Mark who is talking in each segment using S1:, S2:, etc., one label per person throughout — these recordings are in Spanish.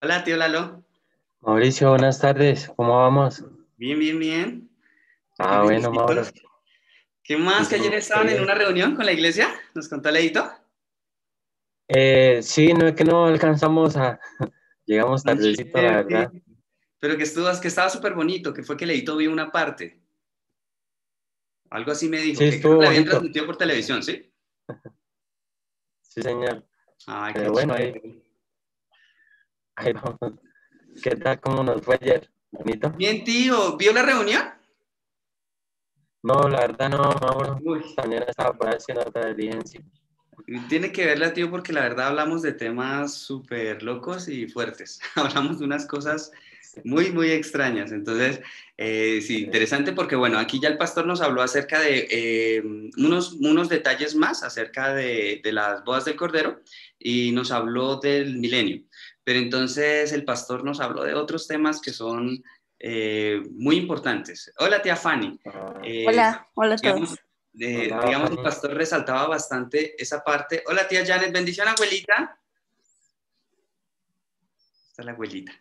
S1: Hola, tío Lalo.
S2: Mauricio, buenas tardes, ¿cómo vamos?
S1: Bien, bien, bien. Aquí
S2: Ah, bueno,
S1: felicito.
S2: Mauro.
S1: ¿Qué
S2: Sí,
S1: más? ¿Que ayer
S2: señor, qué
S1: estaban en
S2: bien.
S1: una reunión con la iglesia? ¿Nos contó Leito?
S2: Sí, no es que no alcanzamos a, llegamos
S1: Sí,
S2: tardecito, la
S1: sí.
S2: verdad.
S1: Pero que estaba súper bonito, que fue que Leito vio una parte. Algo así me dijo,
S2: Sí,
S1: que creo
S2: estuvo
S1: que la habían
S2: bonito,
S1: transmitido por televisión, ¿sí?
S2: sí, señor.
S1: Ay, qué
S2: Pero bueno,
S1: chévere.
S2: ahí vamos. ¿Qué tal, cómo nos fue ayer? ¿Bonito?
S1: Bien, tío. ¿Vio la reunión?
S2: No, la verdad no, Mauro.
S1: Uy,
S2: Esta mañana estaba por ahí haciendo otra diligencia.
S1: tiene que verla, tío, porque la verdad hablamos de temas súper locos y fuertes. Hablamos de unas cosas muy, muy extrañas. Entonces, sí, interesante porque, bueno, aquí ya el pastor nos habló acerca de unos detalles más acerca de las bodas del Cordero y nos habló del milenio. Pero entonces el pastor nos habló de otros temas que son muy importantes. Hola, tía Fanny.
S2: Ah,
S1: Eh,
S3: Hola, hola a
S1: digamos,
S3: todos.
S2: hola,
S1: digamos, el
S2: Fanny.
S1: pastor resaltaba bastante esa parte. Hola, tía Janet, bendición, abuelita. Esta es la abuelita.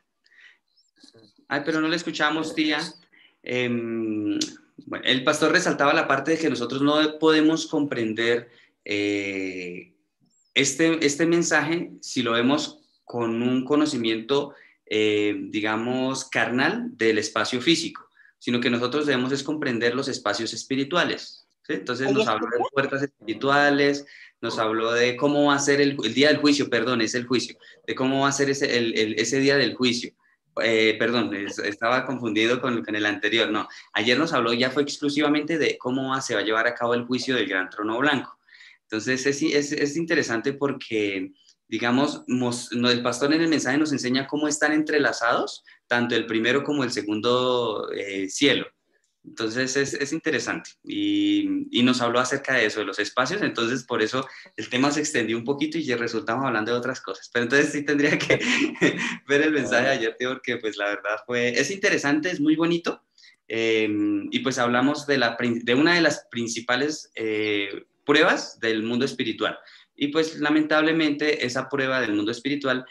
S1: Ay, pero no le escuchamos, tía. Bueno, el pastor resaltaba la parte de que nosotros no podemos comprender eh, este mensaje si lo vemos con un conocimiento, digamos, carnal del espacio físico, sino que nosotros debemos es comprender los espacios espirituales. ¿Sí? Entonces
S3: ¿Ahí
S1: nos habló
S3: escucha?
S1: de puertas espirituales, nos habló de cómo va a ser el día del juicio, perdón, es el juicio, de cómo va a ser ese día del juicio. Perdón, estaba confundido con el anterior. No, ayer nos habló ya fue exclusivamente de cómo se va a llevar a cabo el juicio del gran trono blanco. Entonces es interesante porque, digamos, el pastor en el mensaje nos enseña cómo están entrelazados tanto el primero como el segundo cielo. Entonces es interesante y nos habló acerca de eso, de los espacios, entonces por eso el tema se extendió un poquito y ya resultamos hablando de otras cosas, pero entonces sí tendría que ver el mensaje de
S2: Ah,
S1: ayer, tío, porque pues la verdad es interesante, es muy bonito y pues hablamos de una de las principales pruebas del mundo espiritual y pues lamentablemente esa prueba del mundo espiritual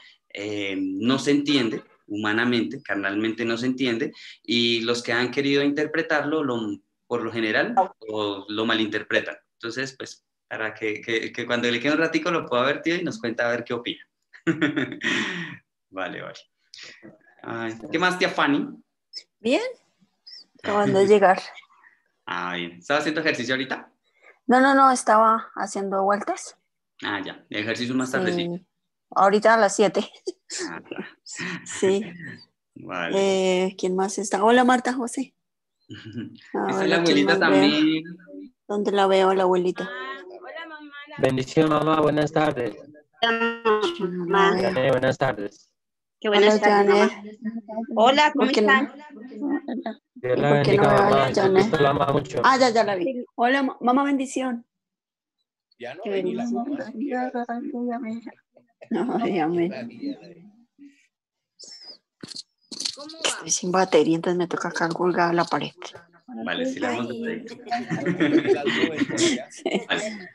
S1: no se entiende humanamente, carnalmente no se entiende y los que han querido interpretarlo por lo general lo malinterpretan. Entonces, pues, para que cuando le quede un ratico lo pueda ver, tío, y nos cuenta a ver qué opina. Vale, vale. Ay, ¿qué más, tía Fanny?
S3: Bien, acabando de llegar.
S1: Ah, bien. ¿Estaba haciendo ejercicio ahorita?
S3: No, estaba haciendo vueltas.
S1: Ah, ya. Ejercicio más tardecito.
S3: Sí, ahorita a las 7.
S1: Ah, ya.
S3: Sí.
S1: Vale.
S3: ¿Quién más está? Hola, Marta José. A
S1: Está
S3: ver,
S1: la
S3: ¿a quién
S1: abuelita
S3: más veo?
S1: también.
S3: ¿Dónde la veo, la abuelita?
S2: bendición, mamá, buenas tardes.
S3: Yo no la veo.
S2: Buenas tardes.
S4: Qué buenas
S3: Hola,
S4: tardes,
S3: Janet.
S4: mamá. Hola, ¿cómo
S3: ¿Por qué no?
S4: están?
S2: Dios
S3: ¿Y
S2: la
S3: por qué no
S2: bendiga,
S3: veo a
S2: mamá.
S3: la Janet?
S2: Jesucristo la ama mucho.
S3: Ah, ya la vi. Hola, mamá, bendición.
S4: Qué bendición.
S3: No, amén.
S4: ¿Cómo
S3: Estoy sin batería, entonces me toca acá colgada a la pared.
S1: Vale, sí, le damos de proyecto.
S3: Sí.
S1: Vale.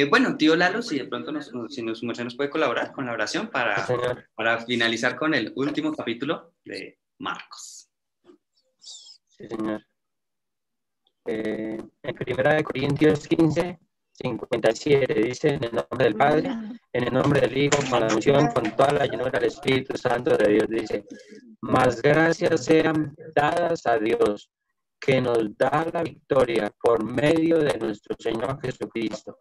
S1: Bueno, tío Lalo, si de pronto si nos puede colaborar con la oración
S2: Sí, señor.
S1: para finalizar con el último capítulo de Marcos.
S2: Sí, señor. En Primera de Corintios 15:57 dice, en el nombre del Padre, en el nombre del Hijo, con la unción, con toda la llenura del Espíritu Santo de Dios, dice, más gracias sean dadas a Dios, que nos da la victoria por medio de nuestro Señor Jesucristo.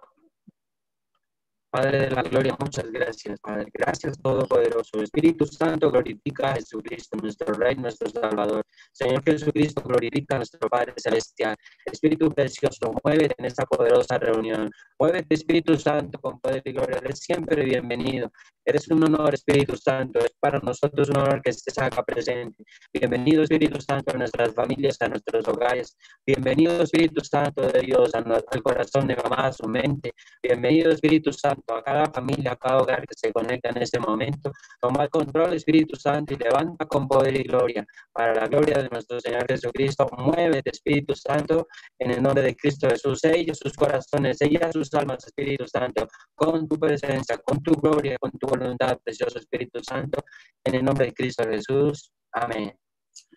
S2: Padre de la gloria, muchas gracias, Padre. Gracias, Todopoderoso. Espíritu Santo, glorifica a Jesucristo, nuestro Rey, nuestro Salvador. Señor Jesucristo, glorifica a nuestro Padre Celestial. Espíritu precioso, muévete en esta poderosa reunión. Muévete, Espíritu Santo, con poder y gloria. Eres siempre bienvenido. Eres un honor, Espíritu Santo. para nosotros un honor que estés acá presente. Bienvenido Espíritu Santo a nuestras familias, a nuestros hogares. Bienvenido Espíritu Santo de Dios al corazón de mamá, a su mente. Bienvenido Espíritu Santo a cada familia, a cada hogar que se conecta en este momento. Toma el control Espíritu Santo y levanta con poder y gloria. Para la gloria de nuestro Señor Jesucristo, muévete Espíritu Santo en el nombre de Cristo Jesús. Sella sus corazones, sella sus almas Espíritu Santo, con tu presencia, con tu gloria, con tu voluntad, precioso Espíritu Santo, en el nombre de Cristo Jesús. Amén.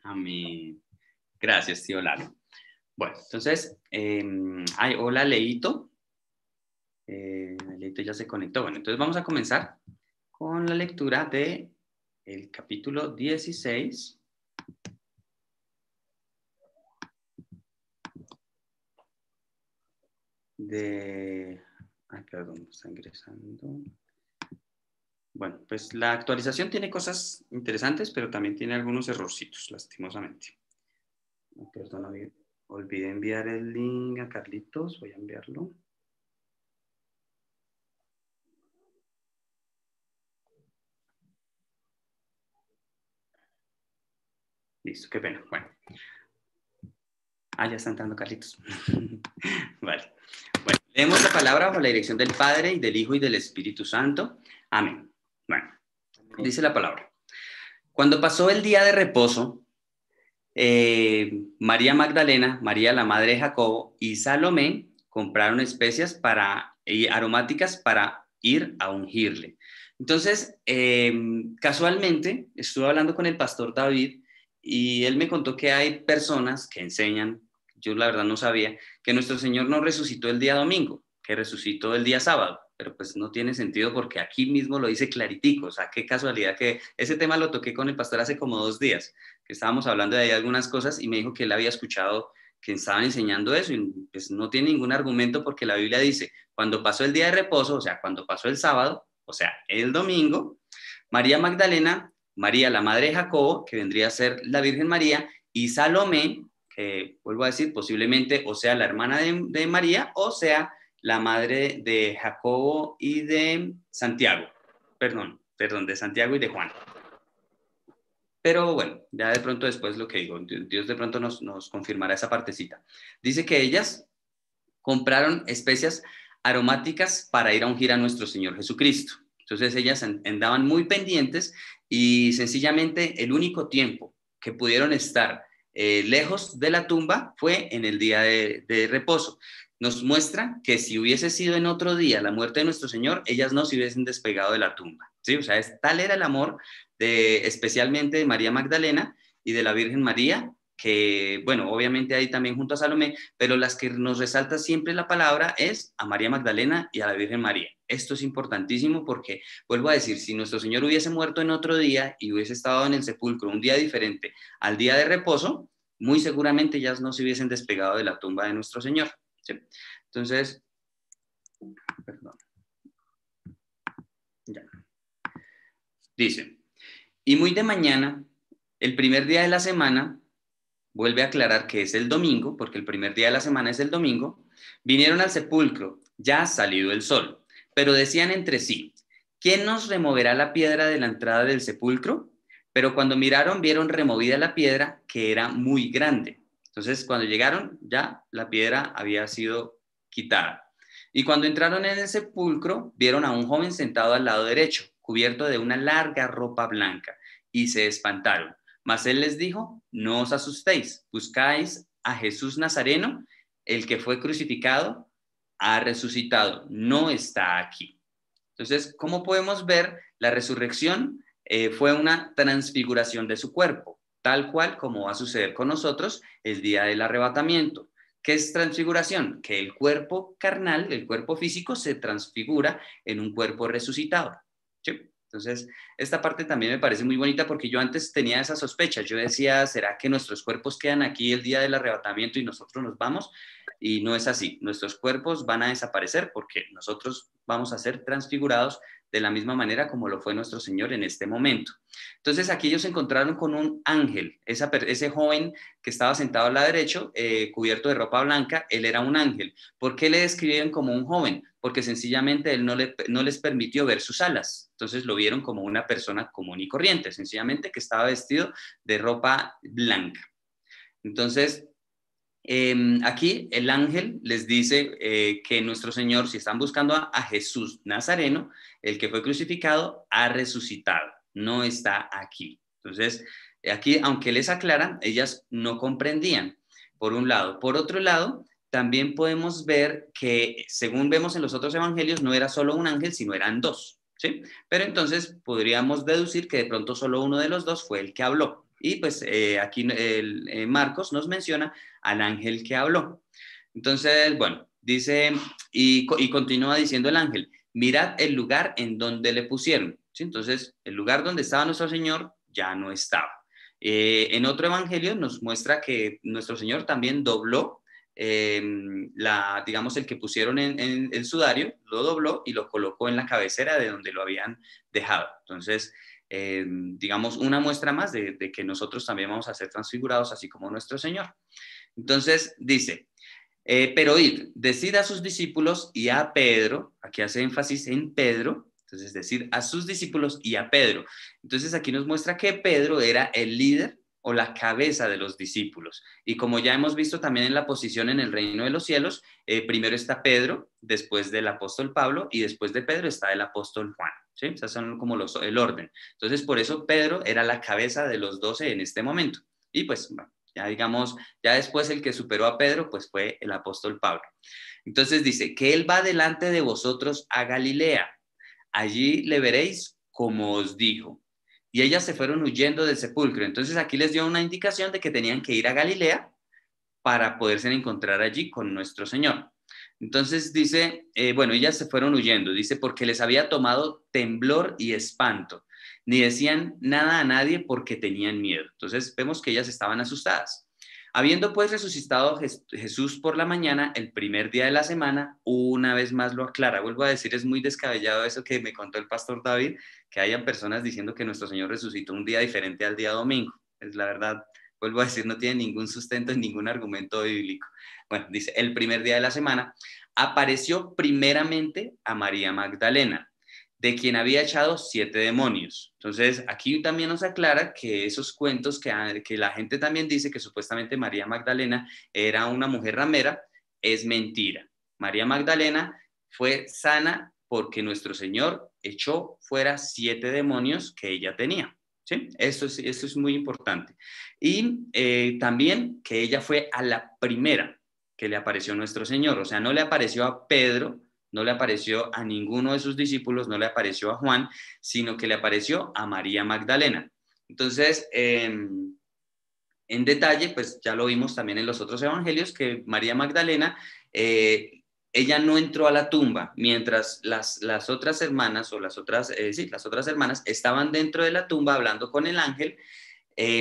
S1: Amén. Gracias, tío Lalo. Bueno, entonces, hola Leito. Leito ya se conectó. Bueno, entonces vamos a comenzar con la lectura de el capítulo 16. Perdón, está ingresando. Bueno, pues la actualización tiene cosas interesantes, pero también tiene algunos errorcitos, lastimosamente. Perdón, olvidé enviar el link a Carlitos, voy a enviarlo. Listo, qué pena. Bueno. Ya está entrando Carlitos. Vale. Bueno, leemos la palabra bajo la dirección del Padre, y del Hijo, y del Espíritu Santo. Amén. Bueno, dice la palabra. Cuando pasó el día de reposo, María Magdalena, María la madre de Jacobo y Salomé compraron especias aromáticas para ir a ungirle. Entonces, casualmente, estuve hablando con el pastor David y él me contó que hay personas que enseñan, yo la verdad no sabía, que nuestro Señor no resucitó el día domingo, que resucitó el día sábado, pero pues no tiene sentido porque aquí mismo lo dice claritico. O sea, qué casualidad que ese tema lo toqué con el pastor hace como 2 días, que estábamos hablando de ahí algunas cosas y me dijo que él había escuchado que estaban enseñando eso y pues no tiene ningún argumento porque la Biblia dice, cuando pasó el día de reposo, o sea, cuando pasó el sábado, o sea, el domingo, María Magdalena, María la madre de Jacobo, que vendría a ser la Virgen María, y Salomé, que vuelvo a decir, posiblemente o sea la hermana de María o sea la madre de Jacobo y de Santiago, perdón, de Santiago y de Juan. Pero bueno, ya de pronto después lo que digo, Dios de pronto nos confirmará esa partecita. Dice que ellas compraron especias aromáticas para ir a ungir a nuestro Señor Jesucristo. Entonces ellas andaban muy pendientes y sencillamente el único tiempo que pudieron estar lejos de la tumba fue en el día de reposo. Nos muestra que si hubiese sido en otro día la muerte de nuestro Señor, ellas no se hubiesen despegado de la tumba, ¿sí? O sea, tal era el amor especialmente de María Magdalena y de la Virgen María, que, bueno, obviamente ahí también junto a Salomé, pero las que nos resalta siempre la palabra es a María Magdalena y a la Virgen María. Esto es importantísimo porque, vuelvo a decir, si nuestro Señor hubiese muerto en otro día y hubiese estado en el sepulcro un día diferente al día de reposo, muy seguramente ellas no se hubiesen despegado de la tumba de nuestro Señor, ¿sí? Entonces, perdón. Ya. Dice, y muy de mañana, el primer día de la semana, vuelve a aclarar que es el domingo, porque el primer día de la semana es el domingo, vinieron al sepulcro, ya salido el sol, pero decían entre sí, ¿quién nos removerá la piedra de la entrada del sepulcro? Pero cuando miraron, vieron removida la piedra, que era muy grande. Entonces, cuando llegaron, ya la piedra había sido quitada. Y cuando entraron en el sepulcro, vieron a un joven sentado al lado derecho, cubierto de una larga ropa blanca, y se espantaron. Mas él les dijo, no os asustéis, buscáis a Jesús Nazareno, el que fue crucificado, ha resucitado, no está aquí. Entonces, ¿cómo podemos ver? La resurrección fue una transfiguración de su cuerpo, tal cual como va a suceder con nosotros el día del arrebatamiento. ¿Qué es transfiguración? Que el cuerpo carnal, el cuerpo físico, se transfigura en un cuerpo resucitado, ¿sí? Entonces, esta parte también me parece muy bonita porque yo antes tenía esa sospecha. Yo decía, ¿será que nuestros cuerpos quedan aquí el día del arrebatamiento y nosotros nos vamos? Y no es así. Nuestros cuerpos van a desaparecer porque nosotros vamos a ser transfigurados de la misma manera como lo fue nuestro Señor en este momento. Entonces aquí ellos se encontraron con un ángel, ese joven que estaba sentado al lado derecho, cubierto de ropa blanca, él era un ángel. ¿Por qué le describieron como un joven? Porque sencillamente él no les permitió ver sus alas. Entonces lo vieron como una persona común y corriente, sencillamente que estaba vestido de ropa blanca. Entonces, aquí el ángel les dice que nuestro Señor, si están buscando a Jesús Nazareno, el que fue crucificado, ha resucitado, no está aquí. Entonces, aquí, aunque les aclaran, ellas no comprendían, por un lado. Por otro lado, también podemos ver que, según vemos en los otros evangelios, no era solo un ángel, sino eran dos, ¿sí? Pero entonces podríamos deducir que de pronto solo uno de los dos fue el que habló. Y pues aquí Marcos nos menciona al ángel que habló. Entonces, bueno, dice, y continúa diciendo el ángel, mirad el lugar en donde le pusieron. ¿Sí? Entonces, el lugar donde estaba nuestro Señor ya no estaba. En otro evangelio nos muestra que nuestro Señor también dobló, digamos, el que pusieron en el sudario, lo dobló y lo colocó en la cabecera de donde lo habían dejado. Entonces, digamos, una muestra más de que nosotros también vamos a ser transfigurados, así como nuestro Señor. Entonces dice, pero id, decid a sus discípulos y a Pedro, aquí hace énfasis en Pedro, entonces decir a sus discípulos y a Pedro. Entonces aquí nos muestra que Pedro era el líder o la cabeza de los discípulos. Y como ya hemos visto también en la posición en el reino de los cielos, primero está Pedro, después del apóstol Pablo, y después de Pedro está el apóstol Juan. ¿Sí? Esos son como el orden. Entonces, por eso Pedro era la cabeza de los 12 en este momento. Y pues, bueno, ya digamos, ya después el que superó a Pedro, pues fue el apóstol Pablo. Entonces dice, que él va delante de vosotros a Galilea. Allí le veréis como os dijo. Y ellas se fueron huyendo del sepulcro. Entonces aquí les dio una indicación de que tenían que ir a Galilea para poderse encontrar allí con nuestro Señor. Entonces dice, bueno, ellas se fueron huyendo, dice, porque les había tomado temblor y espanto, ni decían nada a nadie porque tenían miedo. Entonces vemos que ellas estaban asustadas. Habiendo pues resucitado Jesús por la mañana, el primer día de la semana, una vez más lo aclara. Vuelvo a decir, es muy descabellado eso que me contó el pastor David, que hayan personas diciendo que nuestro Señor resucitó un día diferente al día domingo. Es la verdad, vuelvo a decir, no tiene ningún sustento en ningún argumento bíblico. Bueno, dice, el primer día de la semana, apareció primeramente a María Magdalena, de quien había echado 7 demonios. Entonces, aquí también nos aclara que esos cuentos que la gente también dice que supuestamente María Magdalena era una mujer ramera, es mentira. María Magdalena fue sana porque nuestro Señor echó fuera 7 demonios que ella tenía. ¿Sí? Esto es muy importante. Y también que ella fue a la primera que le apareció nuestro Señor. O sea, no le apareció a Pedro, no le apareció a ninguno de sus discípulos, no le apareció a Juan, sino que le apareció a María Magdalena. Entonces, en detalle, pues ya lo vimos también en los otros evangelios, que María Magdalena, ella no entró a la tumba, mientras las otras hermanas, o las otras hermanas estaban dentro de la tumba hablando con el ángel.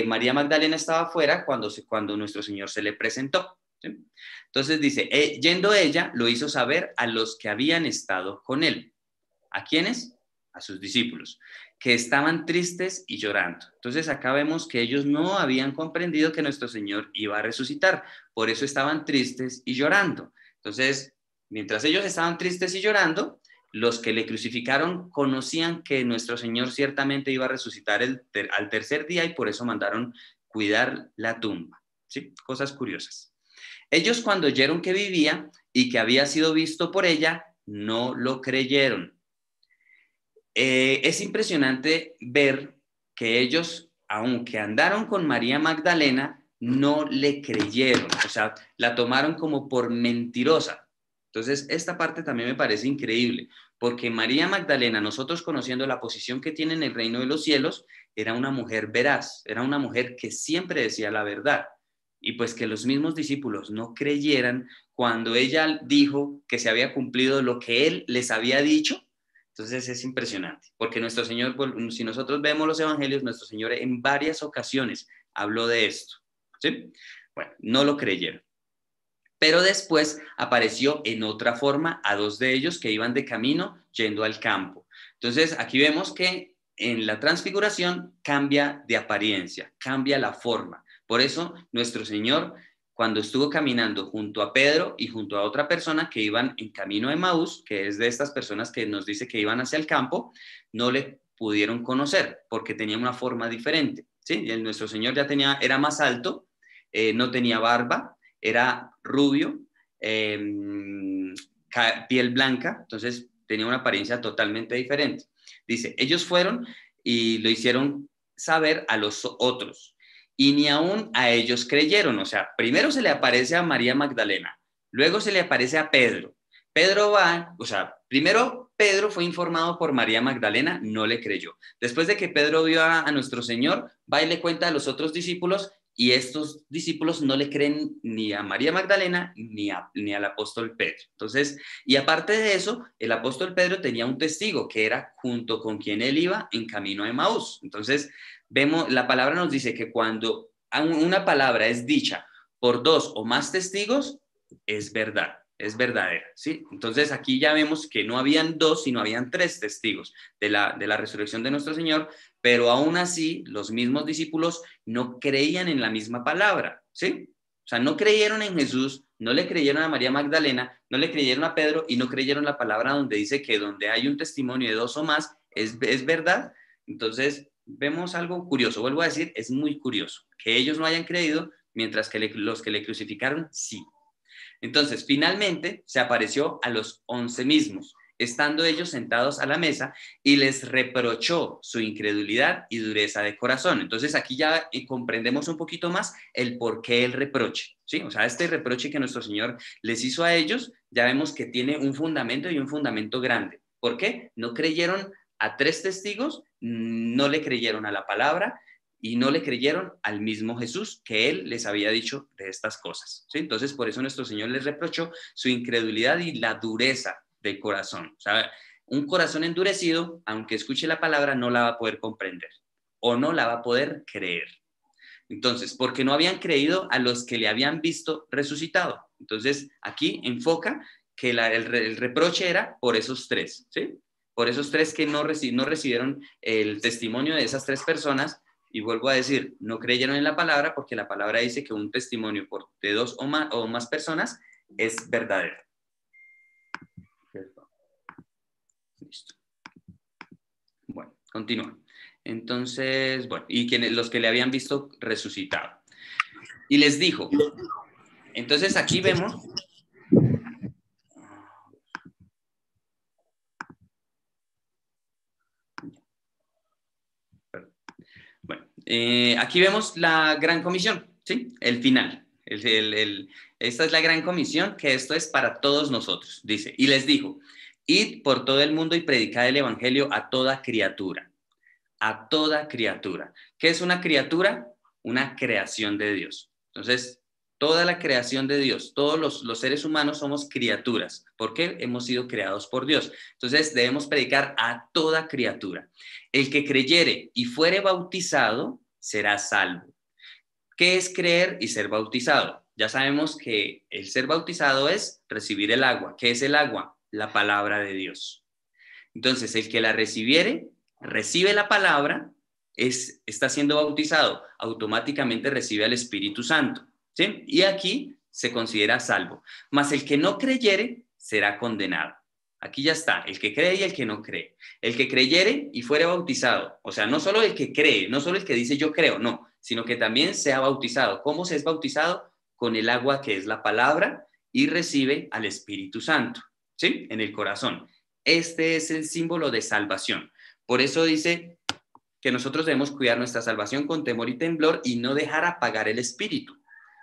S1: María Magdalena estaba afuera cuando nuestro Señor se le presentó. ¿Sí? Entonces dice, yendo ella, lo hizo saber a los que habían estado con él. ¿A quiénes? A sus discípulos, que estaban tristes y llorando. Entonces acá vemos que ellos no habían comprendido que nuestro Señor iba a resucitar, por eso estaban tristes y llorando. Entonces, mientras ellos estaban tristes y llorando, los que le crucificaron conocían que nuestro Señor ciertamente iba a resucitar al tercer día y por eso mandaron cuidar la tumba. ¿Sí? Cosas curiosas. Ellos cuando oyeron que vivía y que había sido visto por ella, no lo creyeron. Es impresionante ver que ellos, aunque andaron con María Magdalena, no le creyeron, o sea, la tomaron como por mentirosa. Entonces, esta parte también me parece increíble, porque María Magdalena, nosotros conociendo la posición que tiene en el reino de los cielos, era una mujer veraz, era una mujer que siempre decía la verdad. Y pues que los mismos discípulos no creyeran cuando ella dijo que se había cumplido lo que él les había dicho. Entonces es impresionante, porque nuestro Señor, si nosotros vemos los evangelios, nuestro Señor en varias ocasiones habló de esto. ¿Sí? Bueno, no lo creyeron. Pero después apareció en otra forma a 2 de ellos que iban de camino yendo al campo. Entonces, aquí vemos que en la transfiguración cambia de apariencia, cambia la forma. Por eso, nuestro Señor, cuando estuvo caminando junto a Pedro y junto a otra persona que iban en camino a Emaús, que es de estas personas que nos dice que iban hacia el campo, no le pudieron conocer porque tenía una forma diferente, ¿sí? Nuestro Señor era más alto, no tenía barba, era rubio, piel blanca, entonces tenía una apariencia totalmente diferente. Dice, ellos fueron y lo hicieron saber a los otros, y ni aún a ellos creyeron. O sea, primero se le aparece a María Magdalena, luego se le aparece a Pedro. Pedro va, o sea, primero Pedro fue informado por María Magdalena, no le creyó. Después de que Pedro vio a nuestro Señor, va y le cuenta a los otros discípulos, y estos discípulos no le creen ni a María Magdalena ni al apóstol Pedro. Entonces, y aparte de eso, el apóstol Pedro tenía un testigo que era junto con quien él iba en camino a Emaús. Entonces, vemos, la palabra nos dice que cuando una palabra es dicha por dos o más testigos, es verdad, es verdadera, ¿sí? Entonces, aquí ya vemos que no habían dos, sino habían tres testigos de la resurrección de nuestro Señor, pero aún así los mismos discípulos no creían en la misma palabra, ¿sí? O sea, no creyeron en Jesús, no le creyeron a María Magdalena, no le creyeron a Pedro y no creyeron la palabra donde dice que donde hay un testimonio de dos o más es verdad. Entonces, vemos algo curioso, vuelvo a decir, es muy curioso que ellos no hayan creído, mientras que los que le crucificaron, sí. Entonces, finalmente se apareció a los 11 mismos, estando ellos sentados a la mesa, y les reprochó su incredulidad y dureza de corazón. Entonces, aquí ya comprendemos un poquito más el por qué el reproche, ¿sí? O sea, este reproche que nuestro Señor les hizo a ellos, ya vemos que tiene un fundamento y un fundamento grande. ¿Por qué? No creyeron a tres testigos, no le creyeron a la palabra, y no le creyeron al mismo Jesús que él les había dicho de estas cosas, ¿sí? Entonces, por eso nuestro Señor les reprochó su incredulidad y la dureza del corazón. O sea, un corazón endurecido, aunque escuche la palabra, no la va a poder comprender o no la va a poder creer. Entonces, porque no habían creído a los que le habían visto resucitado. Entonces, aquí enfoca que el reproche era por esos tres, ¿sí? Por esos tres que no recibieron el testimonio de esas tres personas. Y vuelvo a decir, no creyeron en la palabra porque la palabra dice que un testimonio de dos o más personas es verdadero. Listo. Bueno, continúa. Entonces, bueno, y los que le habían visto resucitado. Y les dijo, entonces aquí vemos... Bueno, aquí vemos la gran comisión, ¿sí? El final. Esta es la gran comisión, que esto es para todos nosotros, dice. Y les dijo, id por todo el mundo y predicad el evangelio a toda criatura. A toda criatura. ¿Qué es una criatura? Una creación de Dios. Entonces, toda la creación de Dios, todos los seres humanos somos criaturas, porque hemos sido creados por Dios. Entonces, debemos predicar a toda criatura. El que creyere y fuere bautizado será salvo. ¿Qué es creer y ser bautizado? Ya sabemos que el ser bautizado es recibir el agua. ¿Qué es el agua? La palabra de Dios. Entonces, el que la recibiere, recibe la palabra, está siendo bautizado, automáticamente recibe al Espíritu Santo, ¿sí? Y aquí se considera salvo. Mas el que no creyere será condenado. Aquí ya está, el que cree y el que no cree. El que creyere y fuere bautizado, o sea, no solo el que cree, no solo el que dice yo creo, no, sino que también sea bautizado. ¿Cómo se es bautizado? Con el agua que es la palabra, y recibe al Espíritu Santo, ¿sí? En el corazón. Este es el símbolo de salvación. Por eso dice que nosotros debemos cuidar nuestra salvación con temor y temblor y no dejar apagar el espíritu.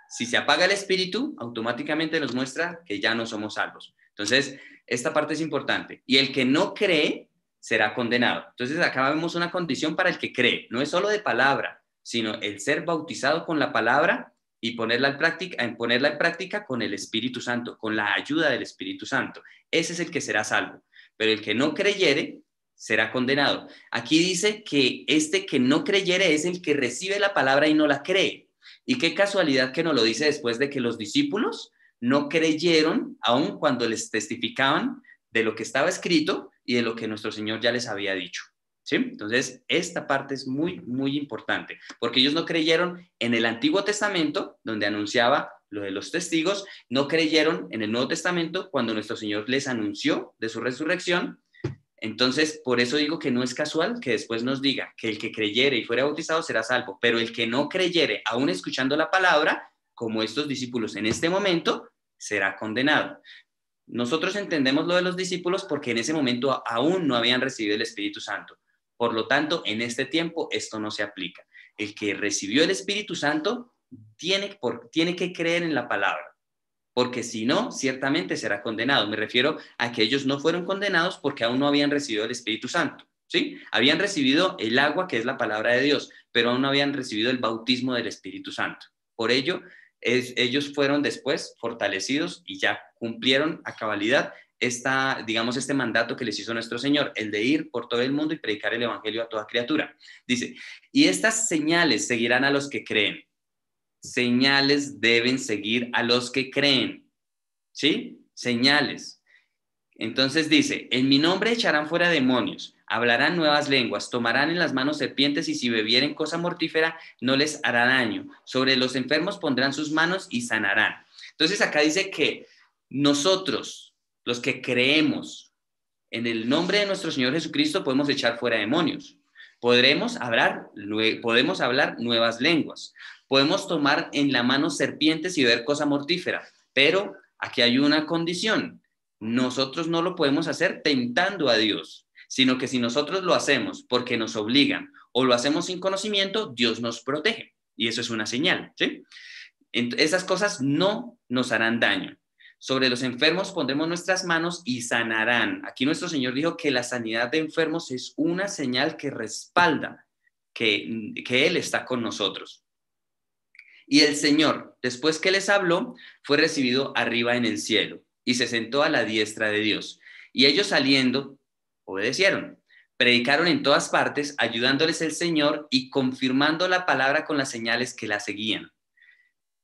S1: Si se apaga el espíritu, automáticamente nos muestra que ya no somos salvos. Entonces, esta parte es importante. Y el que no cree será condenado. Entonces, acá vemos una condición para el que cree. No es solo de palabra, sino el ser bautizado con la palabra y ponerla en práctica con el Espíritu Santo, con la ayuda del Espíritu Santo. Ese es el que será salvo. Pero el que no creyere será condenado. Aquí dice que este que no creyere es el que recibe la palabra y no la cree. Y qué casualidad que nos lo dice después de que los discípulos no creyeron, aun cuando les testificaban de lo que estaba escrito, y de lo que nuestro Señor ya les había dicho. ¿Sí? Entonces, esta parte es muy, muy importante, porque ellos no creyeron en el Antiguo Testamento, donde anunciaba lo de los testigos, no creyeron en el Nuevo Testamento cuando nuestro Señor les anunció de su resurrección. Entonces, por eso digo que no es casual que después nos diga que el que creyere y fuera bautizado será salvo, pero el que no creyere, aún escuchando la palabra, como estos discípulos en este momento, será condenado. Nosotros entendemos lo de los discípulos porque en ese momento aún no habían recibido el Espíritu Santo. Por lo tanto, en este tiempo esto no se aplica. El que recibió el Espíritu Santo tiene que creer en la palabra, porque si no, ciertamente será condenado. Me refiero a que ellos no fueron condenados porque aún no habían recibido el Espíritu Santo, ¿sí? Habían recibido el agua, que es la palabra de Dios, pero aún no habían recibido el bautismo del Espíritu Santo. Por ello, ellos fueron después fortalecidos y ya cumplieron a cabalidad este mandato que les hizo nuestro Señor, el de ir por todo el mundo y predicar el evangelio a toda criatura. Dice, y estas señales seguirán a los que creen. Señales deben seguir a los que creen, ¿sí? Señales. Entonces dice, en mi nombre echarán fuera demonios, hablarán nuevas lenguas, tomarán en las manos serpientes y si bebieren cosa mortífera no les hará daño. Sobre los enfermos pondrán sus manos y sanarán. Entonces acá dice que nosotros, los que creemos en el nombre de nuestro Señor Jesucristo, podemos echar fuera demonios. Podemos hablar nuevas lenguas. Podemos tomar en la mano serpientes y ver cosa mortífera. Pero aquí hay una condición. Nosotros no lo podemos hacer tentando a Dios, sino que si nosotros lo hacemos porque nos obligan o lo hacemos sin conocimiento, Dios nos protege. Y eso es una señal, ¿sí? Esas cosas no nos harán daño. Sobre los enfermos pondremos nuestras manos y sanarán. Aquí nuestro Señor dijo que la sanidad de enfermos es una señal que respalda que Él está con nosotros. Y el Señor, después que les habló, fue recibido arriba en el cielo y se sentó a la diestra de Dios. Y ellos saliendo, obedecieron. Predicaron en todas partes, ayudándoles el Señor y confirmando la palabra con las señales que la seguían.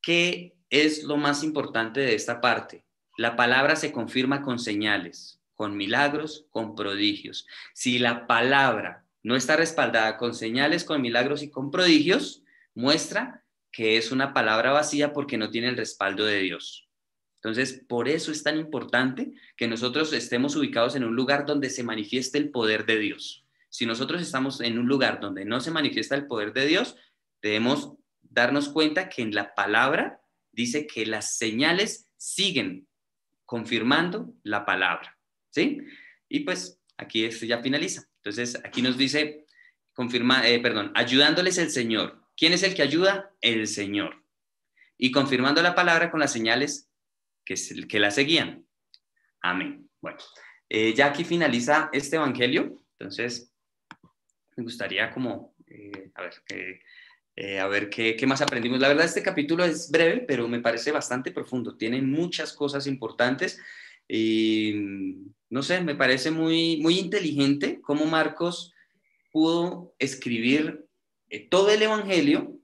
S1: ¿Qué es lo más importante de esta parte? La palabra se confirma con señales, con milagros, con prodigios. Si la palabra no está respaldada con señales, con milagros y con prodigios, muestra que es una palabra vacía porque no tiene el respaldo de Dios. Entonces, por eso es tan importante que nosotros estemos ubicados en un lugar donde se manifieste el poder de Dios. Si nosotros estamos en un lugar donde no se manifiesta el poder de Dios, debemos darnos cuenta que en la palabra dice que las señales siguen confirmando la palabra, ¿sí? Y pues aquí esto ya finaliza. Entonces, aquí nos dice, ayudándoles el Señor. ¿Quién es el que ayuda? El Señor. Y confirmando la palabra con las señales que la seguían. Amén. Bueno, ya aquí finaliza este evangelio. Entonces, me gustaría como, a ver qué más aprendimos. La verdad, este capítulo es breve, pero me parece bastante profundo. Tiene muchas cosas importantes y, no sé, me parece muy, muy inteligente cómo Marcos pudo escribir todo el evangelio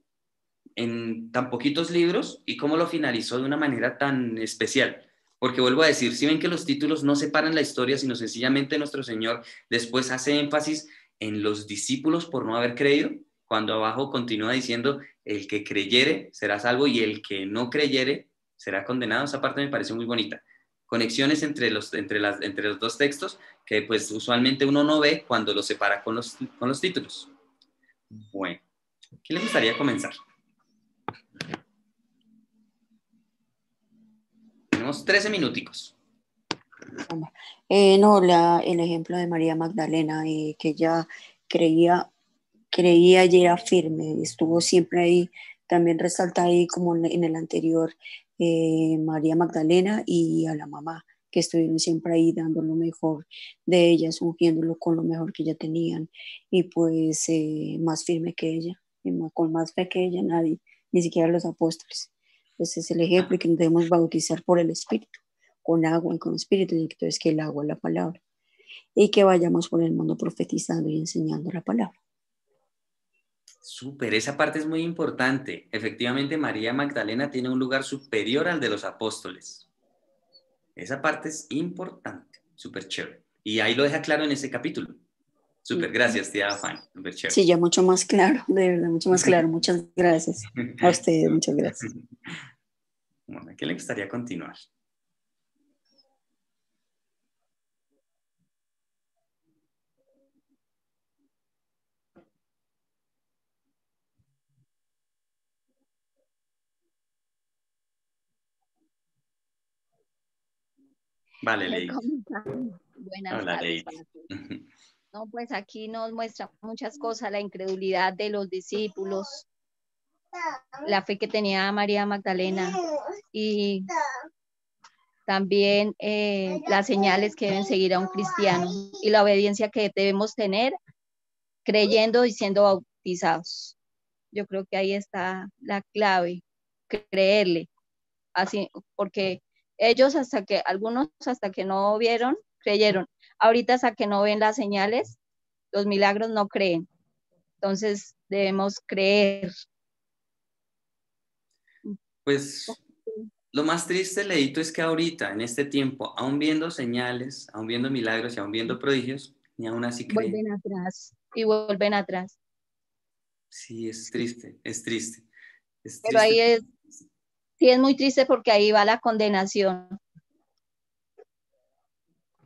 S1: en tan poquitos libros y cómo lo finalizó de una manera tan especial. Porque vuelvo a decir, si ven que los títulos no separan la historia, sino sencillamente nuestro Señor después hace énfasis en los discípulos por no haber creído, cuando abajo continúa diciendo, el que creyere será salvo y el que no creyere será condenado. Esa parte me pareció muy bonita. Conexiones entre los dos textos que pues usualmente uno no ve cuando los separa con los títulos. Bueno, ¿quién les gustaría comenzar? Tenemos 13 minuticos.
S3: El ejemplo de María Magdalena, que ella creía y era firme, estuvo siempre ahí. También resalta ahí, como en el anterior, María Magdalena y a la mamá, que estuvieron siempre ahí dando lo mejor de ellas, ungiéndolo con lo mejor que ya tenían, y pues más firme que ella, con más fe que ella nadie, ni siquiera los apóstoles. Ese es el ejemplo, y que nos debemos bautizar por el Espíritu, con agua y con Espíritu, y entonces que el agua es la palabra, y que vayamos por el mundo profetizando y enseñando la palabra.
S1: Súper, esa parte es muy importante. Efectivamente, María Magdalena tiene un lugar superior al de los apóstoles. Esa parte es importante, súper chévere. Y ahí lo deja claro en ese capítulo. Súper, gracias, tía Fanny. Súper chévere.
S3: Sí, ya mucho más claro, de verdad, mucho más claro. Muchas gracias. A ustedes, muchas gracias.
S1: Bueno, ¿a quién le gustaría continuar? Vale, Ley.
S5: Buenas
S1: Hola,
S5: tardes
S1: Ley.
S5: para todos. No, pues aquí nos muestra muchas cosas, la incredulidad de los discípulos, la fe que tenía María Magdalena y también las señales que deben seguir a un cristiano y la obediencia que debemos tener creyendo y siendo bautizados. Yo creo que ahí está la clave, creerle, así, porque ellos algunos hasta que no vieron, creyeron. Ahorita hasta que no ven las señales, los milagros no creen. Entonces debemos creer.
S1: Pues lo más triste, Leito, es que ahorita, en este tiempo, aún viendo señales, aún viendo milagros y aún viendo prodigios, ni aún así creen.
S5: Vuelven atrás y vuelven atrás.
S1: Sí, es triste, es triste. Es
S5: Pero
S1: triste.
S5: ahí sí es muy triste porque ahí va la condenación.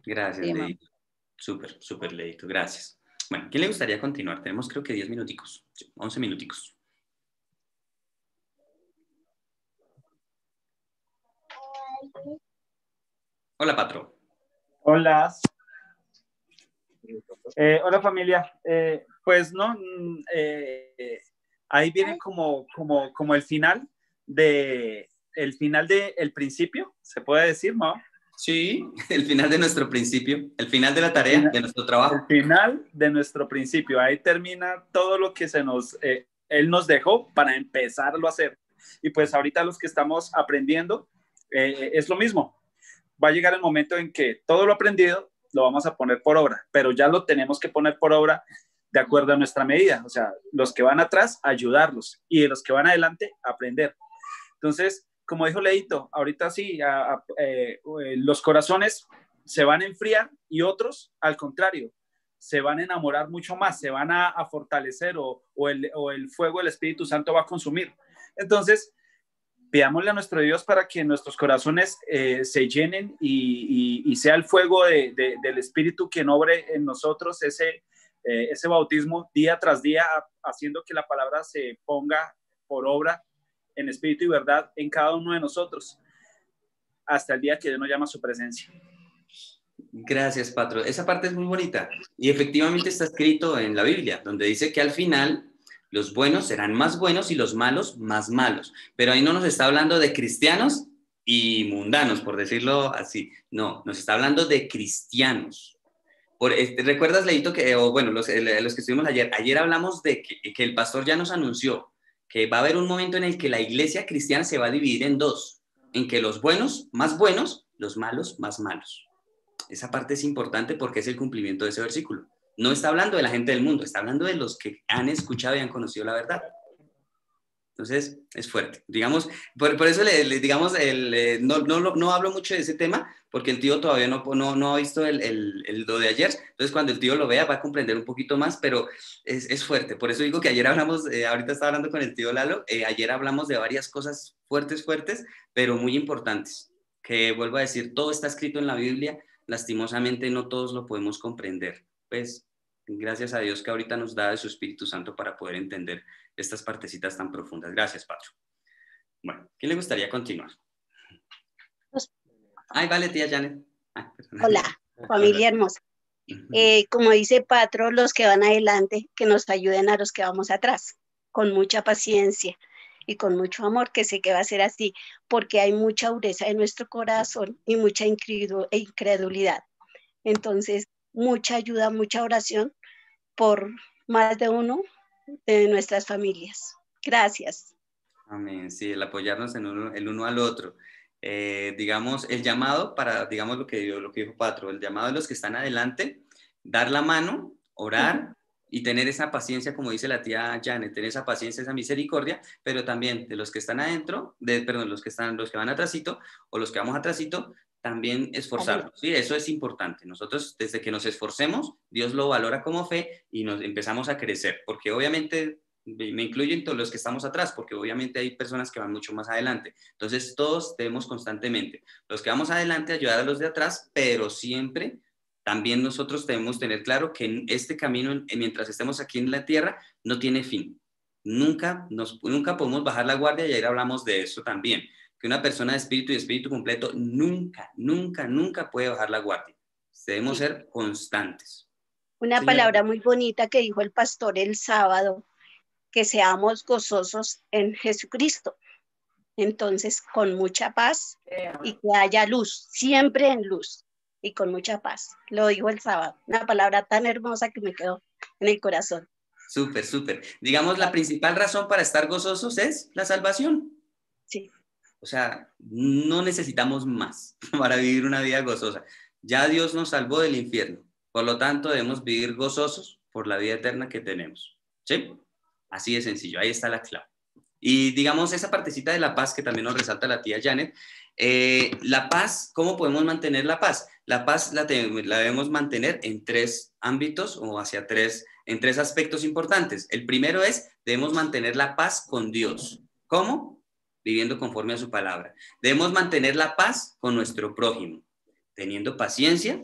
S1: Gracias,
S5: Sí,
S1: Leito. Súper, súper, Leito. Gracias. Bueno, ¿quién le gustaría continuar? Tenemos creo que 10 minuticos, 11 minuticos. Hola, Patro.
S6: Hola. Hola familia. Pues no, ahí viene como el final del principio, se puede decir, ¿no?
S1: Sí, el final de nuestro principio, el final de la tarea, de nuestro trabajo.
S6: El final de nuestro principio. Ahí termina todo lo que él nos dejó para empezarlo a hacer. Y pues ahorita los que estamos aprendiendo, es lo mismo. Va a llegar el momento en que todo lo aprendido lo vamos a poner por obra, pero ya lo tenemos que poner por obra de acuerdo a nuestra medida. O sea, los que van atrás, ayudarlos, y de los que van adelante, aprender. Entonces, como dijo Leito, ahorita sí, los corazones se van a enfriar y otros, al contrario, se van a enamorar mucho más, se van a fortalecer o el fuego del Espíritu Santo va a consumir. Entonces, pidámosle a nuestro Dios para que nuestros corazones se llenen y sea el fuego del Espíritu quien obre en nosotros ese bautismo día tras día, haciendo que la palabra se ponga por obra en espíritu y verdad en cada uno de nosotros, hasta el día que Dios nos llama a su presencia.
S1: Gracias, Patro. Esa parte es muy bonita y efectivamente está escrito en la Biblia, donde dice que al final los buenos serán más buenos y los malos más malos. Pero ahí no nos está hablando de cristianos y mundanos, por decirlo así. No, nos está hablando de cristianos. ¿Recuerdas, Leito, los que estuvimos ayer hablamos de que el pastor ya nos anunció que va a haber un momento en el que la iglesia cristiana se va a dividir en dos, en que los buenos, más buenos, los malos, más malos. Esa parte es importante porque es el cumplimiento de ese versículo. No está hablando de la gente del mundo, está hablando de los que han escuchado y han conocido la verdad. Entonces, es fuerte. Digamos, por eso no hablo mucho de ese tema, porque el tío todavía no ha visto lo de ayer. Entonces, cuando el tío lo vea, va a comprender un poquito más, pero es fuerte. Por eso digo que ayer hablamos, ahorita estaba hablando con el tío Lalo, ayer hablamos de varias cosas fuertes, pero muy importantes. Que vuelvo a decir, todo está escrito en la Biblia, lastimosamente no todos lo podemos comprender. Pues, gracias a Dios que ahorita nos da de su Espíritu Santo para poder entender estas partecitas tan profundas. Gracias, Patro. Bueno, ¿quién le gustaría continuar? Ay, vale, tía Janet.
S7: Hola, familia hermosa. Como dice Patro, los que van adelante, que nos ayuden a los que vamos atrás, con mucha paciencia y con mucho amor, que sé que va a ser así, porque hay mucha dureza en nuestro corazón y mucha incredulidad. Entonces, mucha ayuda, mucha oración por más de uno de nuestras familias. Gracias.
S1: Amén. Sí, el apoyarnos el uno al otro. Digamos, el llamado para, digamos lo que dijo Patro, el llamado de los que están adelante, dar la mano, orar y tener esa paciencia, como dice la tía Janet, tener esa paciencia, esa misericordia, pero también de los que están adentro, los que van atrásito o los que vamos atrásito, también esforzarnos, ¿sí? Eso es importante. Nosotros, desde que nos esforcemos, Dios lo valora como fe y nos empezamos a crecer, porque obviamente, me incluyo en todos los que estamos atrás, porque obviamente hay personas que van mucho más adelante. Entonces, todos debemos constantemente, los que vamos adelante, ayudar a los de atrás, pero siempre también nosotros debemos tener claro que en este camino, mientras estemos aquí en la tierra, no tiene fin. Nunca podemos bajar la guardia, y ayer hablamos de eso también, que una persona de espíritu y espíritu completo nunca puede bajar la guardia. Debemos ser constantes.
S7: Una
S1: Señora.
S7: palabra muy bonita que dijo el pastor el sábado, que seamos gozosos en Jesucristo. Entonces, con mucha paz y que haya luz, siempre en luz y con mucha paz. Lo dijo el sábado. Una palabra tan hermosa que me quedó en el corazón.
S1: Súper, súper. Digamos, la principal razón para estar gozosos es la salvación.
S7: Sí.
S1: O sea, no necesitamos más para vivir una vida gozosa. Ya Dios nos salvó del infierno. Por lo tanto, debemos vivir gozosos por la vida eterna que tenemos. ¿Sí? Así de sencillo. Ahí está la clave. Y digamos, esa partecita de la paz que también nos resalta la tía Janet. La paz, ¿cómo podemos mantener la paz? La paz la debemos mantener en 3 ámbitos o en 3 aspectos importantes. El primero es, debemos mantener la paz con Dios. ¿Cómo? Viviendo conforme a su palabra. Debemos mantener la paz con nuestro prójimo, teniendo paciencia,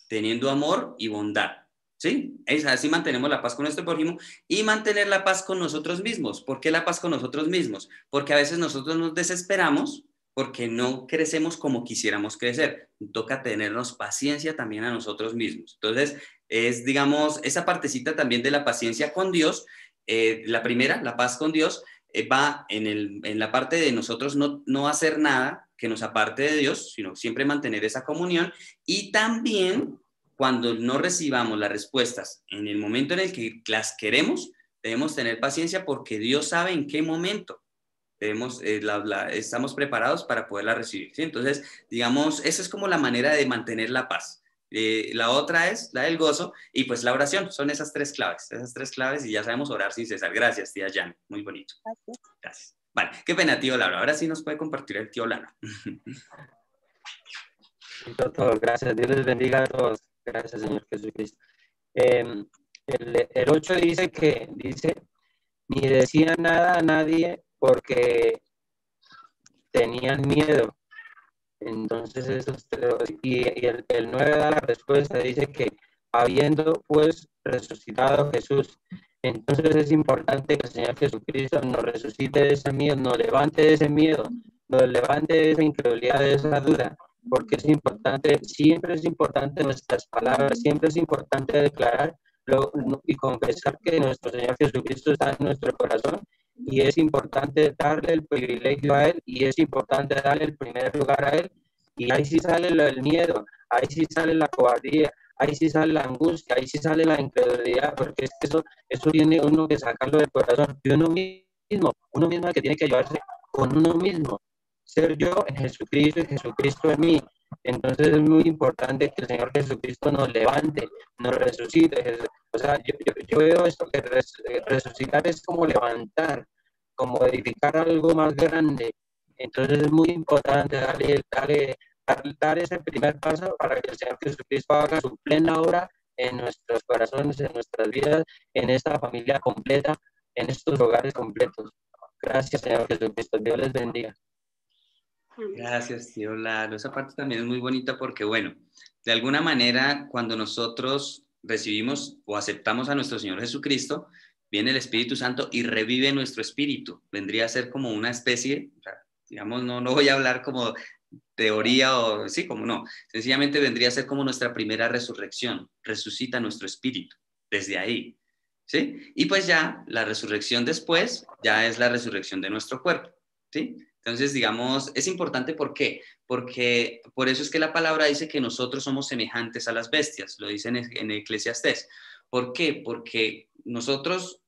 S1: teniendo amor y bondad. ¿Sí? Así mantenemos la paz con nuestro prójimo y mantener la paz con nosotros mismos. ¿Por qué la paz con nosotros mismos? Porque a veces nosotros nos desesperamos porque no crecemos como quisiéramos crecer. Toca tenernos paciencia también a nosotros mismos. Entonces, es, digamos, esa partecita también de la paciencia con Dios. La primera, la paz con Dios, va en la parte de nosotros no hacer nada que nos aparte de Dios, sino siempre mantener esa comunión. Y también, cuando no recibamos las respuestas en el momento en el que las queremos, debemos tener paciencia porque Dios sabe en qué momento estamos preparados para poderla recibir, ¿sí? Entonces, digamos, esa es como la manera de mantener la paz. La otra es la del gozo y pues la oración. Son esas 3 claves y ya sabemos orar sin cesar. Gracias, tía Jan. Muy bonito. Gracias. Vale, qué pena, tío Laura. Ahora sí nos puede compartir el tío Lana.
S2: Gracias, Dios les bendiga a todos. Gracias, Señor Jesucristo. El 8 dice, ni decía nada a nadie porque tenían miedo. Entonces, y el 9 da la respuesta, dice que habiendo pues resucitado Jesús, entonces es importante que el Señor Jesucristo nos resucite de ese miedo, nos levante de ese miedo, nos levante de esa incredulidad, de esa duda, porque es importante, siempre es importante nuestras palabras, siempre es importante declarar y confesar que nuestro Señor Jesucristo está en nuestro corazón, y es importante darle el privilegio a Él, y es importante darle el primer lugar a Él, y ahí sí sale el miedo, ahí sí sale la cobardía, ahí sí sale la angustia, ahí sí sale la incredulidad, porque es que eso tiene uno que sacarlo del corazón, de uno mismo es que tiene que ayudarse con uno mismo, ser yo en Jesucristo y Jesucristo en mí. Entonces es muy importante que el Señor Jesucristo nos levante, nos resucite. O sea, yo veo esto que resucitar es como levantar, como edificar algo más grande. Entonces es muy importante dar ese primer paso para que el Señor Jesucristo haga su plena obra en nuestros corazones, en nuestras vidas, en esta familia completa, en estos hogares completos. Gracias, Señor Jesucristo. Dios les bendiga.
S1: Gracias, tío Lalo. Esa parte también es muy bonita porque, bueno, de alguna manera, cuando nosotros recibimos o aceptamos a nuestro Señor Jesucristo, viene el Espíritu Santo y revive nuestro espíritu. Vendría a ser como una especie, digamos, no voy a hablar como teoría o sí, como no. Sencillamente vendría a ser como nuestra primera resurrección. Resucita nuestro espíritu desde ahí, ¿sí? Y pues ya la resurrección después ya es la resurrección de nuestro cuerpo, ¿sí? Entonces, digamos, es importante, ¿por qué? Porque por eso es que la palabra dice que nosotros somos semejantes a las bestias, lo dice en Eclesiastés. ¿Por qué? Porque nosotros,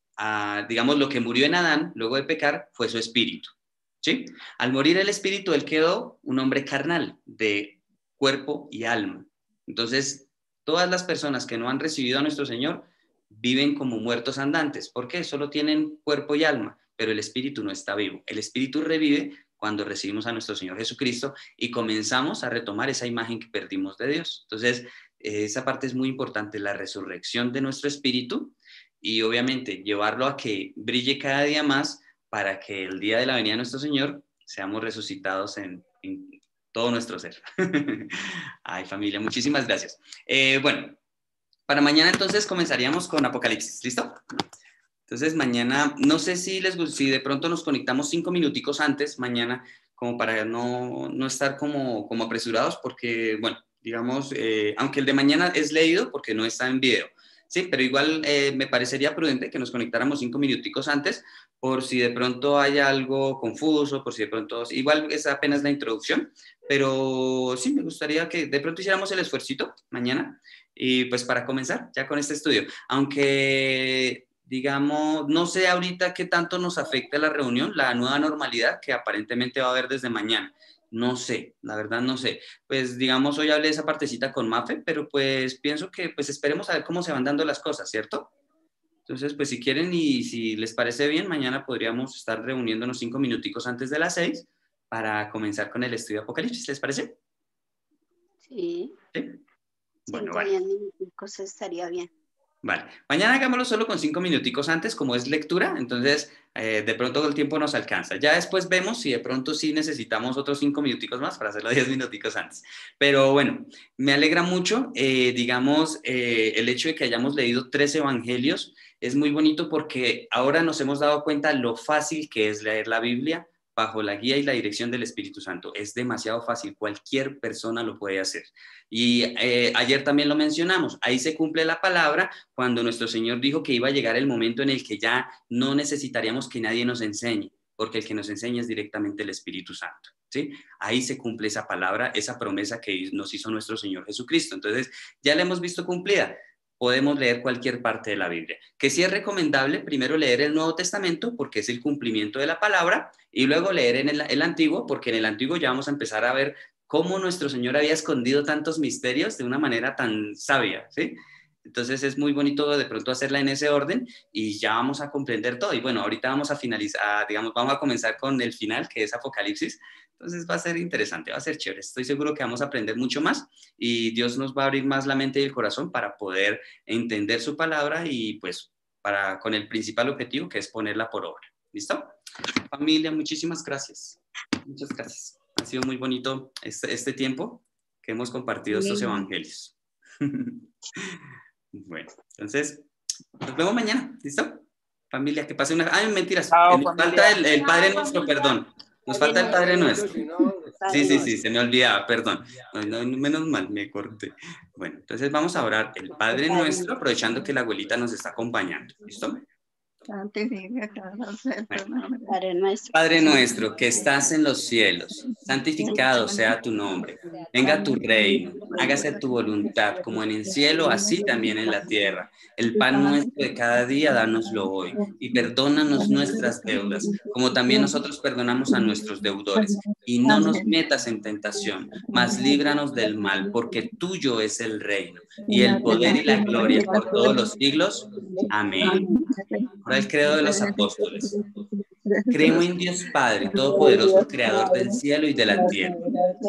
S1: digamos, lo que murió en Adán, luego de pecar, fue su espíritu, ¿sí? Al morir el espíritu, él quedó un hombre carnal, de cuerpo y alma. Entonces, todas las personas que no han recibido a nuestro Señor viven como muertos andantes. ¿Por qué? Solo tienen cuerpo y alma, pero el espíritu no está vivo. El espíritu revive cuando recibimos a nuestro Señor Jesucristo y comenzamos a retomar esa imagen que perdimos de Dios. Entonces, esa parte es muy importante, la resurrección de nuestro espíritu y obviamente llevarlo a que brille cada día más para que el día de la venida de nuestro Señor seamos resucitados en todo nuestro ser. Ay, familia, muchísimas gracias. Bueno, para mañana entonces comenzaríamos con Apocalipsis, ¿listo? Entonces mañana, no sé si si de pronto nos conectamos 5 minuticos antes mañana, como para no estar como apresurados, porque, bueno, digamos, aunque el de mañana es leído porque no está en video, ¿sí? Pero igual me parecería prudente que nos conectáramos 5 minuticos antes, por si de pronto hay algo confuso, por si de pronto, igual es apenas la introducción, pero sí, me gustaría que de pronto hiciéramos el esfuercito mañana, y pues para comenzar ya con este estudio, aunque digamos, no sé ahorita qué tanto nos afecta la reunión, la nueva normalidad que aparentemente va a haber desde mañana. No sé, la verdad no sé. Pues digamos, hoy hablé de esa partecita con Mafe, pero pues pienso que pues esperemos a ver cómo se van dando las cosas, ¿cierto? Entonces, pues si quieren y si les parece bien, mañana podríamos estar reuniéndonos 5 minuticos antes de las 6 para comenzar con el estudio de Apocalipsis, ¿les parece?
S7: Sí.
S1: ¿Sí? Bueno,
S7: 5 o 10 minutos estaría bien.
S1: Vale, mañana hagámoslo solo con 5 minuticos antes, como es lectura, entonces de pronto el tiempo nos alcanza. Ya después vemos si de pronto sí necesitamos otros 5 minuticos más para hacerlo 10 minuticos antes. Pero bueno, me alegra mucho, digamos, el hecho de que hayamos leído 3 evangelios. Es muy bonito porque ahora nos hemos dado cuenta lo fácil que es leer la Biblia bajo la guía y la dirección del Espíritu Santo. Es demasiado fácil, cualquier persona lo puede hacer. Y ayer también lo mencionamos, ahí se cumple la palabra cuando nuestro Señor dijo que iba a llegar el momento en el que ya no necesitaríamos que nadie nos enseñe, porque el que nos enseña es directamente el Espíritu Santo, ¿sí? Ahí se cumple esa palabra, esa promesa que nos hizo nuestro Señor Jesucristo. Entonces, ya la hemos visto cumplida. Podemos leer cualquier parte de la Biblia. Que sí es recomendable primero leer el Nuevo Testamento porque es el cumplimiento de la palabra y luego leer en el Antiguo porque en el Antiguo ya vamos a empezar a ver cómo nuestro Señor había escondido tantos misterios de una manera tan sabia, ¿sí? Entonces es muy bonito de pronto hacerla en ese orden y ya vamos a comprender todo. Y bueno, ahorita vamos a finalizar, digamos, vamos a comenzar con el final, que es Apocalipsis. Entonces va a ser interesante, va a ser chévere. Estoy seguro que vamos a aprender mucho más y Dios nos va a abrir más la mente y el corazón para poder entender su palabra y pues con el principal objetivo que es ponerla por obra. ¿Listo? Familia, muchísimas gracias. Muchas gracias. Ha sido muy bonito este tiempo que hemos compartido estos evangelios. Bueno, entonces, nos vemos mañana, ¿listo? Familia, que pase una... Ay, mentiras,
S6: Chao,
S1: nos
S6: familia.
S1: falta el Padre Nuestro, perdón. Nos falta el Padre Nuestro. Sí, se me olvidaba, perdón. No, menos mal, me corté. Bueno, entonces vamos a orar el Padre Nuestro, aprovechando que la abuelita nos está acompañando, ¿listo? Padre nuestro que estás en los cielos, santificado sea tu nombre. Venga tu reino, hágase tu voluntad, como en el cielo, así también en la tierra. El pan nuestro de cada día, dánoslo hoy, y perdónanos nuestras deudas, como también nosotros perdonamos a nuestros deudores. Y no nos metas en tentación, mas líbranos del mal, porque tuyo es el reino, y el poder y la gloria por todos los siglos. Amén. Ahora el credo de los apóstoles. Creo en Dios Padre, Todopoderoso, Creador del cielo y de la tierra.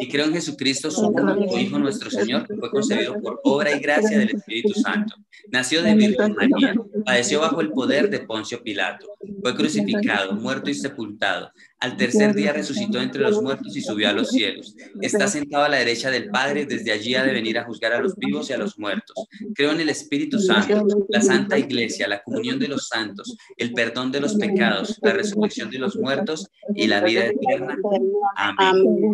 S1: Y creo en Jesucristo, su único Hijo, nuestro Señor, que fue concebido por obra y gracia del Espíritu Santo. Nació de Virgen María, padeció bajo el poder de Poncio Pilato, fue crucificado, muerto y sepultado. Al tercer día resucitó entre los muertos y subió a los cielos. Está sentado a la derecha del Padre, desde allí ha de venir a juzgar a los vivos y a los muertos. Creo en el Espíritu Santo, la Santa Iglesia, la comunión de los santos, el perdón de los pecados, la resurrección de los muertos y la vida eterna. Amén.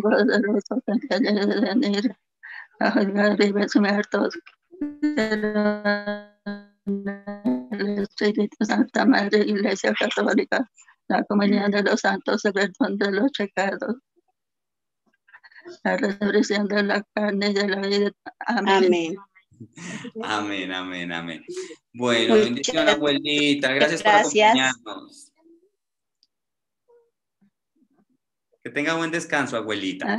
S8: El Espíritu Santa Madre Iglesia Católica, la comunión de los santos, el perdón de los pecados, la resurrección de la carne y de la vida. Amén.
S7: Amén.
S1: Amén. Bueno, bendición abuelita, gracias por acompañarnos. Que tenga buen descanso, abuelita.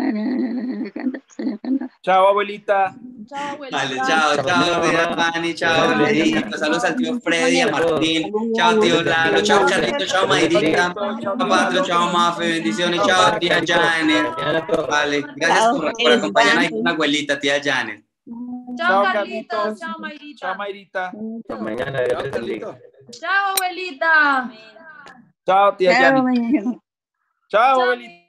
S6: Chao, abuelita.
S9: Chao, abuelita.
S1: Vale, chao, tía Fanny, chao, Leidita, saludos al tío Freddy, a Martín, chao, tío Lalo, chao, Carlito, chao, Mayrita, chao, Patro, chao, Mafe, bendiciones, chao, tía Janet. Vale, gracias por acompañarnos ahí con la abuelita, tía Janet.
S9: Chao, Carlitos. Chao, Mayrita.
S6: Chao, Mayrita.
S2: Hasta mañana, Dios les bendiga.
S9: Chao, abuelita.
S6: Chao, tía
S8: Chao,
S6: Janet.
S8: mañana.
S6: Chao, abuelita.